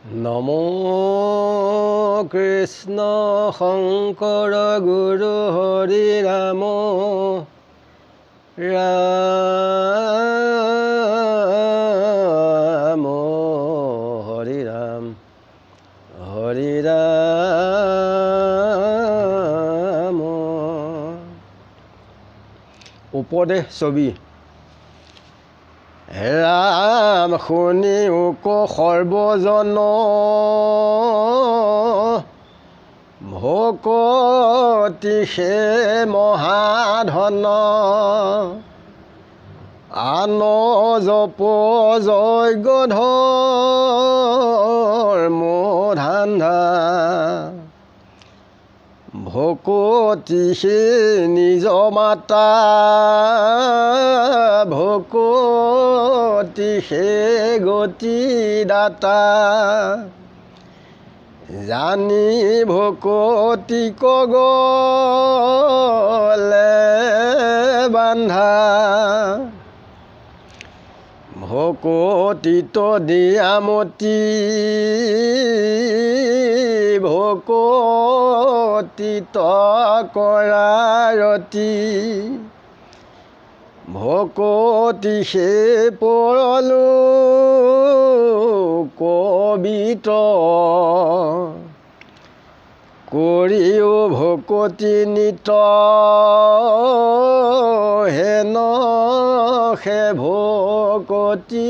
নমো কৃষ্ণ শংকৰ গুৰু হৰি ৰাম ৰাম হৰি ৰাম হৰি ৰাম। উপদেশ ছবি। ৰাম শুনি উক সৰ্বজন ভকতি সে মহাধন আন জপ যজ্ঞ ধৰ্ম ধান্ধা ভকতি সে নিজ মাতা ভকতি সে গতি দাতা জানি ভকতি কগলে বান্ধা ভকতিত দিয়ামতি ভকতিত কৰাৰতি ভকতি সে পৰলো কবিত কৰিও ভকতি নিত হেন সে ভকতি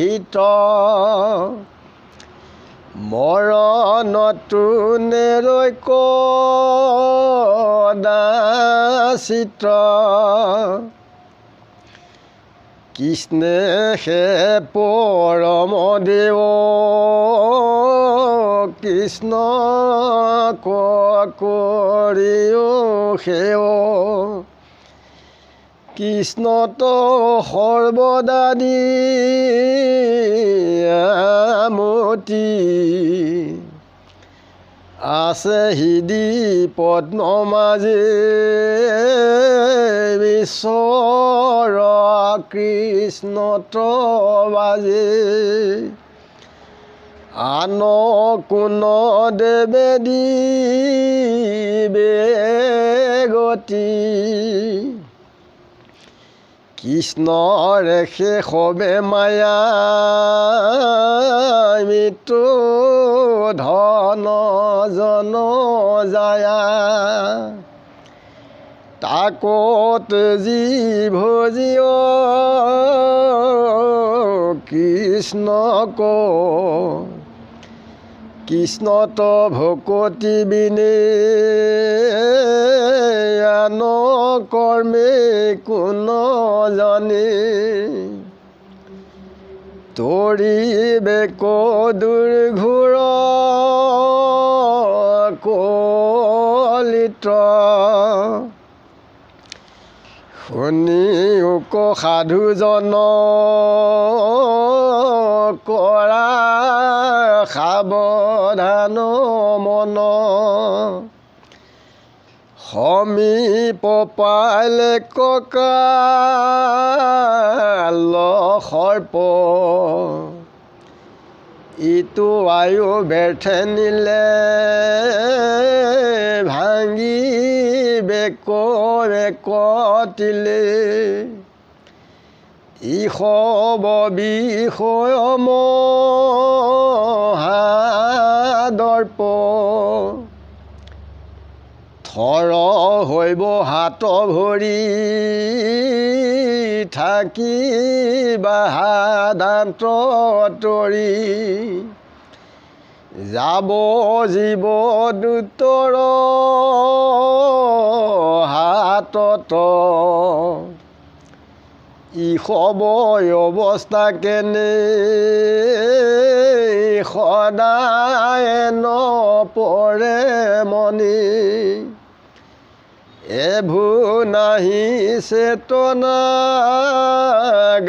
হিত মৰণতো নেৰৈক দাসিত কৃষ্ণে হে পৰম দেৱ কৃষ্ণ কৰিও সেৱ কৃষ্ণত সৰ্বদা দিয়ামতি আছে হৃদি পদ্ম মাজে ঈশ্বৰ কৃষ্ণত বাজে আন কোন দেৱে দিবে গতি কৃষ্ণৰে শেষবে মায়া মৃত্যু ধন জন যায়া তাকত জীৱ জীৱ কৃষ্ণক কৃষ্ণত ভকতি বিনে আন কৰ্মে কোন জানে তৰিবে দুৰ্ঘোৰ কলিত শুনি উক সাধুজন কৰা সাৱধান মন সমীপ পালে ককাল সৰ্প ইটো আয়ু ব্যৰ্থে নিলে ভাঙি বেক বেকতিলে ইষ বিষয় মহাদৰ্প থৰ হৈব হাত ভৰি থাকিবা দান্ত তৰি যাব জীৱ দুতৰ হাতত ইষবয় অৱস্থা কেনে সদায় নপৰে মনি এভু নাহি চেতনা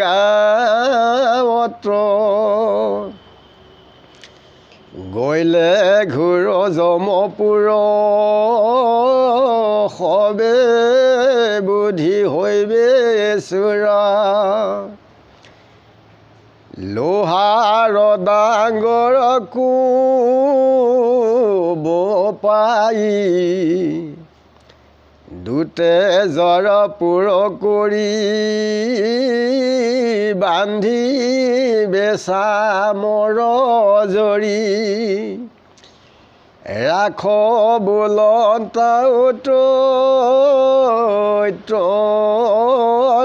গাৱত্ৰ গৈলে ঘূৰ যমপুৰ সবে বুদ্ধি হৈবে চুৰা লোহাৰ ডাঙৰ কোব পাই দুতে জ্বৰ পুৰ কৰি বান্ধি বেচা মৰ জৰি ৰাখ বোলন্তাওত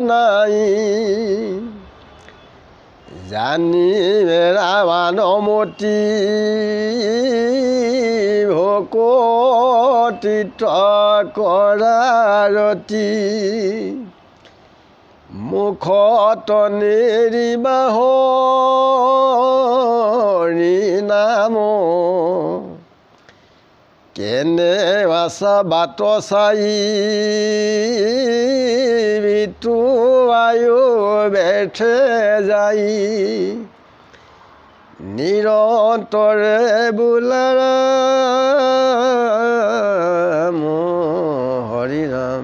নাই জানি ৰাৱানমতি ভকতিত কৰাৰতি মুখত নেৰিবা হৰি নাম কেনে আছা বাট চাই বিতু আয়ু বেঠে যাই নিৰন্তৰে বোলাৰাম হৰি ৰাম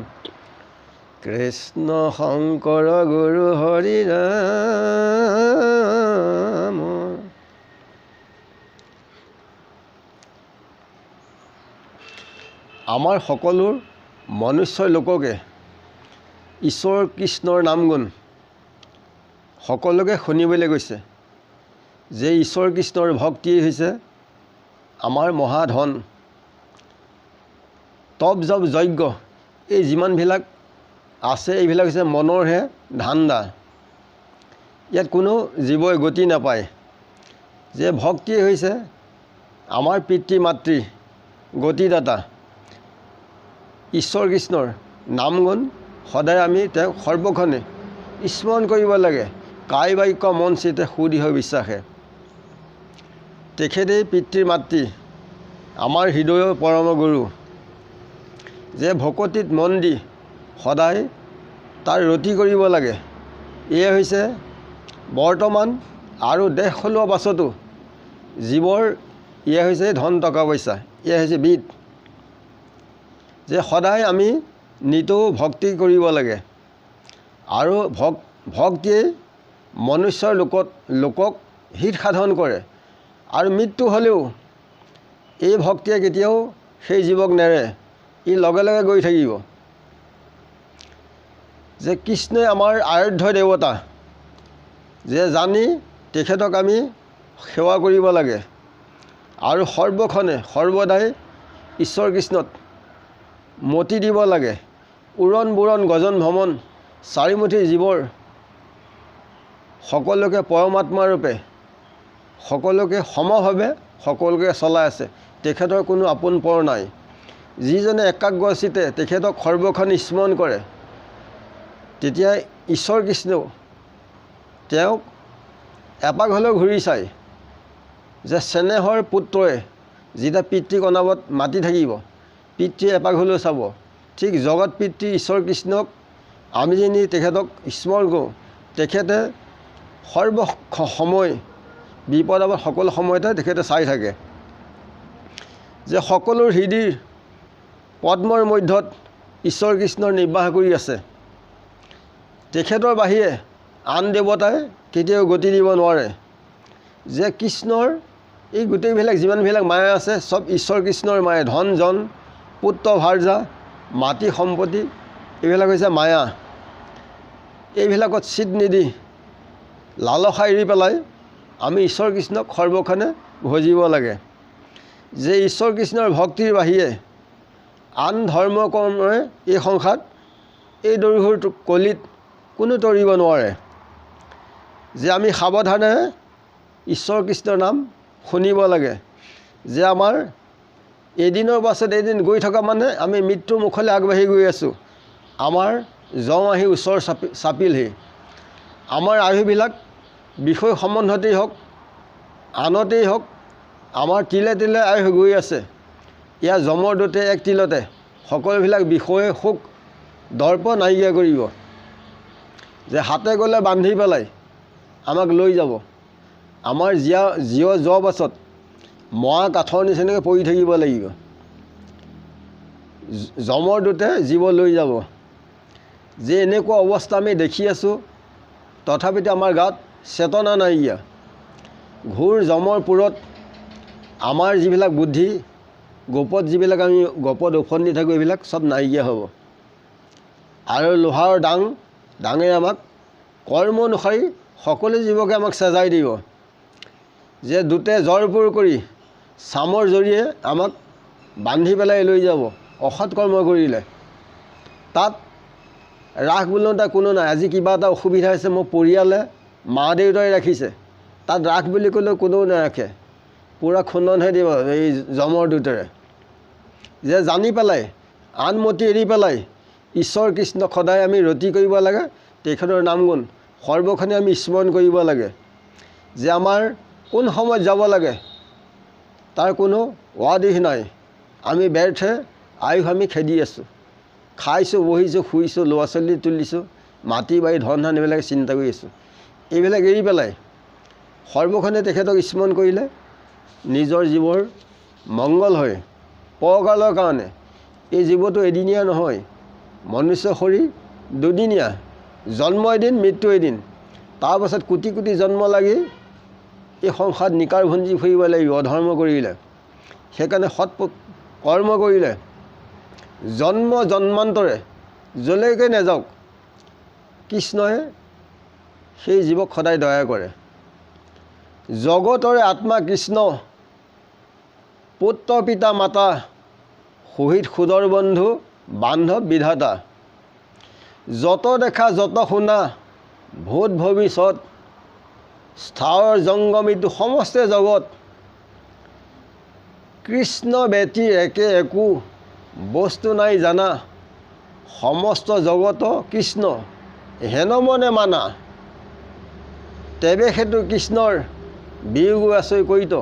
কৃষ্ণ শংকৰ গুৰু হৰি ৰাম। আমাৰ সকলো মনুষ্য লোককে ঈশ্বৰ কৃষ্ণৰ নাম গুণ সকলোকে শুনিবলৈ গৈছে যে ঈশ্বৰ কৃষ্ণৰ ভক্তিয়েই হৈছে আমাৰ মহাধন। তপ জপ যজ্ঞ এই যিমানবিলাক আছে এইবিলাক হৈছে মনৰহে ধান্দা। ইয়াত কোনো জীৱই গতি নাপায়। যে ভক্তিয়েই হৈছে আমাৰ পিতৃ মাতৃ গতিদাতা ঈশ্বৰ কৃষ্ণৰ নাম গুণ সদায় আমি তেওঁক সৰ্বক্ষণে স্মৰণ কৰিব লাগে। কায় বাক্য মন চিতে সুদৃঢ় বিশ্বাসে তেখেতেই পিতৃ মাতৃ আমাৰ হৃদয়ৰ পৰম গুৰু। যে ভকতিত মন দি সদায় তাৰ ৰতি কৰিব লাগে। এয়ে হৈছে বৰ্তমান আৰু দেশ চলোৱা পাছতো জীৱৰ এয়ে হৈছে ধন টকা পইচা, এয়ে হৈছে বিদ। যে সদায় আমি নিতৌ ভক্তি কৰিব লাগে আৰু ভক্তিয়ে মনুষ্যৰ লোকক হিত সাধন কৰে আৰু মৃত্যু হ'লেও এই ভক্তিয়ে কেতিয়াও সেই জীৱক নেৰে, ই লগে লগে গৈ থাকিব। যে কৃষ্ণই আমাৰ আৰাধ্য দেৱতা, যে জানি তেখেতক আমি সেৱা কৰিব লাগে আৰু সৰ্বক্ষণে সৰ্বদাই ঈশ্বৰ কৃষ্ণত মতি দিব লাগে। উৰণ বুৰণ গজন ভ্ৰমণ চাৰিমুঠি জীৱৰ সকলোকে পৰমাত্মাৰূপে সকলোকে সমভাৱে সকলোকে চলাই আছে। তেখেতৰ কোনো আপোন পৰ নাই। যিজনে একাগ্ৰচিতে তেখেতক সৰ্বক্ষণ স্মৰণ কৰে তেতিয়া ঈশ্বৰ কৃষ্ণও তেওঁক এপাক হ'লেও ঘূৰি চায়। যে চেনেহৰ পুত্ৰই যেতিয়া পিতৃক অনাবত মাতি থাকিব পিতৃয়ে এপাক হ'লেও চাব। ঠিক জগত পিতৃ ঈশ্বৰ কৃষ্ণক আমি যেনি তেখেতক স্মৰণ কৰোঁ তেখেতে সৰ্ব সময় বিপদ আপদ সকলো সময়তে তেখেতে চাই থাকে। যে সকলোৰ হৃদয়ৰ পদ্মৰ মধ্যত ঈশ্বৰ কৃষ্ণৰ নিৰ্বাহ কৰি আছে। তেখেতৰ বাহিৰে আন দেৱতাই কেতিয়াও গতি দিব নোৱাৰে। যে কৃষ্ণৰ এই গোটেইবিলাক যিমানবিলাক মায়া আছে চব ঈশ্বৰ কৃষ্ণৰ মায়া। ধন জন পুত্ৰ ভাৰ্যা মাটি সম্পত্তি এইবিলাক হৈছে মায়া। এইবিলাকত চিত নিদি লালসা এৰি পেলাই আমি ঈশ্বৰ কৃষ্ণক সৰ্বক্ষণে ভজিব লাগে। যে ঈশ্বৰ কৃষ্ণৰ ভক্তিৰ বাহিৰে আন ধৰ্ম কৰ্মৰে এই সংসাৰত এই দৰিহুৰ কলিত কোনো তৰিব নোৱাৰে। যে আমি সাৱধানে ঈশ্বৰ কৃষ্ণৰ নাম শুনিব লাগে। যে আমাৰ এদিনৰ পাছত এদিন গৈ থকা মানে আমি মৃত্যুৰ মুখলৈ আগবাঢ়ি গৈ আছোঁ। আমাৰ জং আহি ওচৰ চাপিলহি। আমাৰ আয়ুবিলাক বিষয় সম্বন্ধতেই হওক আনতেই হওক আমাৰ তিলে তিলে আয়ুস গৈ আছে। ইয়াৰ জমৰ দূতে এক তিলতে সকলোবিলাক বিষয়ে সুখ দৰ্প নাইকিয়া কৰিব। যে হাতে গ'লে বান্ধি পেলাই আমাক লৈ যাব। আমাৰ জীৱ যোৱাৰ পাছত মৰা কাঠৰ নিচিনাকৈ পৰি থাকিব লাগিব। জমৰ দূতে জীৱ লৈ যাব। যে এনেকুৱা অৱস্থা আমি দেখি আছোঁ তথাপিতো আমাৰ গাত চেতনা নাইকিয়া। ঘোৰ যমৰ পুৰত আমাৰ যিবিলাক বুদ্ধি গোপত যিবিলাক আমি গপত ওফন্দি থাকোঁ এইবিলাক চব নাইকিয়া হ'ব আৰু লোহাৰ ডাঙে আমাক কৰ্ম অনুসৰি সকলো জীৱকে আমাক চেজাই দিব যে দুটে জৰপুৰ কৰি চামৰ জৰিয়ে আমাক বান্ধি পেলাই লৈ যাব অসৎ কৰ্ম কৰিলে তাত ৰাস বোলোতে কোনো নাই আজি কিবা এটা অসুবিধা হৈছে মোৰ পৰিয়ালে মা দেউতাই ৰাখিছে তাত ৰাস বুলি ক'লেও কোনেও নাৰাখে পূৰা খুন্দনহে দিব এই যমৰ দুটেৰে যে জানি পেলাই আনমতি এৰি পেলাই ঈশ্বৰ কৃষ্ণক সদায় আমি ৰতি কৰিব লাগে তেখেতৰ নাম গুণ সৰ্বক্ষণে আমি স্মৰণ কৰিব লাগে যে আমাৰ কোন সময়ত যাব লাগে তাৰ কোনো ৱাদিহ নাই আমি ব্যৰ্থে আয়ুস আমি খেদি আছোঁ খাইছোঁ বহিছোঁ শুইছোঁ ল'ৰা ছোৱালী তুলিছোঁ মাটি বাৰী ধন ধান এইবিলাক চিন্তা কৰি আছোঁ এইবিলাক এৰি পেলাই সৰ্বক্ষণে তেখেতক স্মৰণ কৰিলে নিজৰ জীৱৰ মংগল হয় পৰকালৰ কাৰণে এই জীৱটো এদিনীয়া নহয় মনুষ্য শৰীৰ দুদিনীয়া জন্ম এদিন মৃত্যু এদিন তাৰপাছত কোটি কোটি জন্ম লাগি এই সংসাৰত নিকাৰ ভঞ্জি ফুৰিব লাগিব অধৰ্ম কৰিলে সেইকাৰণে সৎ কৰ্ম কৰিলে জন্ম জন্মান্তৰে যলৈকে নাযাওক কৃষ্ণই সেই জীৱক সদায় দয়া কৰে জগতৰে আত্মা কৃষ্ণ পুত্ৰ পিতা মাতা শহীদ সুদৰ বন্ধু বান্ধৱ বিধাতা যত দেখা যত শুনা ভূত ভৱিষ্যত স্থাৱৰ জংগমিত সমস্ত জগত কৃষ্ণ ব্যতি একে একো বস্তু নাই জানা সমস্ত জগত কৃষ্ণ হেন মনে মানা তেবে সেইটো কৃষ্ণৰ বিয়োগ আচৈ কৈত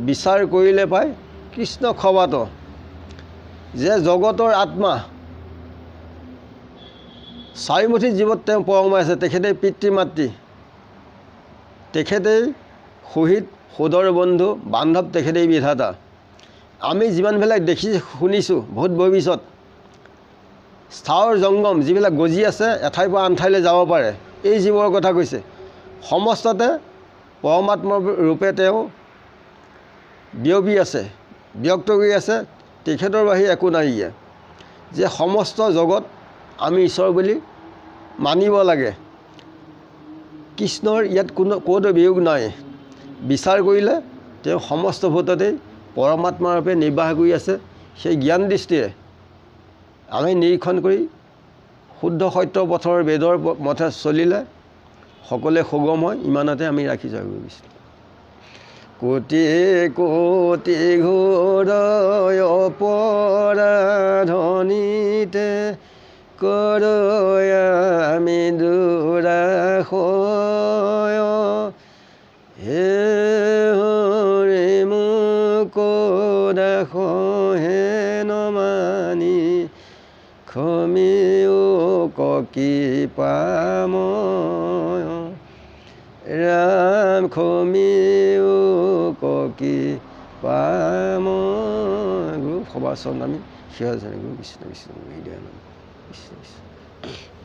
বিচাৰ কৰিলে পায় কৃষ্ণ খবাত যে জগতৰ আত্মা চাৰিমুঠি জীৱত তেওঁ পৰমাই আছে তেখেতেই পিতৃ মাতৃ তেখেতেই শহীদ সুদৰ বন্ধু বান্ধৱ তেখেতেই বিধাতা আমি যিমানবিলাক দেখি শুনিছোঁ ভূত ভৱিষ্যত স্থাৱৰ জংগম যিবিলাক গজি আছে এঠাইৰ পৰা আন ঠাইলৈ যাব পাৰে এই জীৱৰ কথা কৈছে সমস্ততে পৰমাত্মা ৰূপে তেওঁ বিয়পি আছে ব্যক্ত কৰি আছে তেখেতৰ বাহিৰে একো নাইকিয়া যে সমস্ত জগত আমি ঈশ্বৰ বুলি মানিব লাগে কৃষ্ণৰ ইয়াত ক'তো বিয়োগ নাই বিচাৰ কৰিলে তেওঁ সমস্ত ভূততেই পৰমাত্মাৰ ৰূপে নিৰ্বাহ কৰি আছে সেই জ্ঞান দৃষ্টিৰে আমি নিৰীক্ষণ কৰি শুদ্ধ সত্য পথৰ বেদৰ মতে চলিলে সকলোৱে সুগম হয় ইমানতে আমি ৰাখিছোঁ আৰু বিচাৰোঁ কোটি কোটি ঘোৰ অপৰাধনীতে কৰৈ আমি দুৰাশয় হে হৰি মোক দাস হেন মানি ক্ষমিও কি পাময় ৰাম ক্ষমিও কি পাময় গুৰু সবাচৰণ আমি সেৱা জানে গুৰু কৃষ্ণ কৃষ্ণ কৃষ্ণ কৃষ্ণ